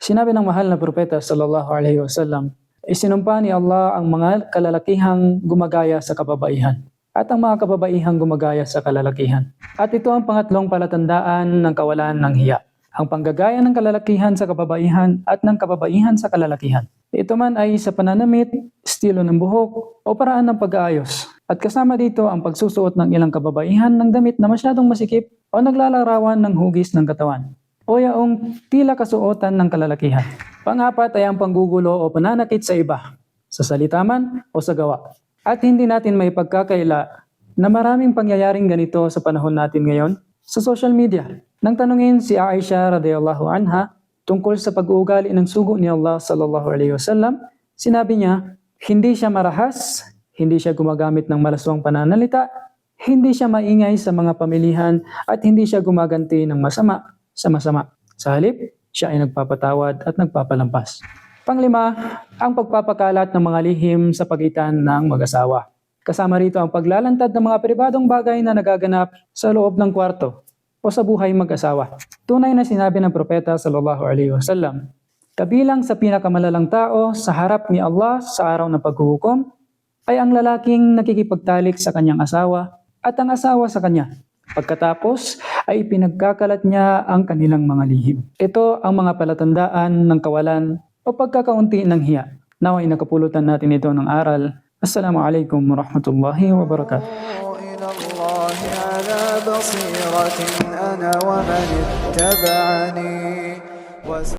Sinabi ng mahal na propeta sallallahu alaihi wasallam, isinumpa ni Allah ang mga kalalakihang gumagaya sa kababaihan at ang mga kababaihang gumagaya sa kalalakihan. At ito ang pangatlong palatandaan ng kawalan ng hiya. Ang panggagaya ng kalalakihan sa kababaihan at ng kababaihan sa kalalakihan. Ito man ay sa pananamit, estilo ng buhok o paraan ng pag-aayos. At kasama dito ang pagsusuot ng ilang kababaihan ng damit na masyadong masikip o naglalarawan ng hugis ng katawan o yaong tila kasuotan ng kalalakihan. Pang-apat ay ang panggugulo o pananakit sa iba, sa salita man o sa gawa. At hindi natin may pagkakaila na maraming pangyayaring ganito sa panahon natin ngayon sa social media. Nang tanungin si Aisha radhiyallahu anha tungkol sa pag-uugali ng sugo ni Allah sallallahu alaihi wasallam, sinabi niya, hindi siya marahas, hindi siya gumagamit ng malaswang pananalita, hindi siya maingay sa mga pamilihan at hindi siya gumaganti ng masama sa masama. Sa halip, siya ay nagpapatawad at nagpapalampas. Panglima, ang pagpapakalat ng mga lihim sa pagitan ng mag-asawa. Kasama rito ang paglalantad ng mga pribadong bagay na nagaganap sa loob ng kwarto o sa buhay mag-asawa. Tunay na sinabi ng propeta sallallahu alaihi wasallam, kabilang sa pinakamalalang tao sa harap ni Allah sa araw ng paghuhukom ay ang lalaking nakikipagtalik sa kanyang asawa at ang asawa sa kanya. Pagkatapos ay pinagkakalat niya ang kanilang mga lihim. Ito ang mga palatandaan ng kawalan o pagkakaunti ng hiya. Naway nakapulutan natin ito ng aral. Assalamualaikum warahmatullahi wabarakatuh.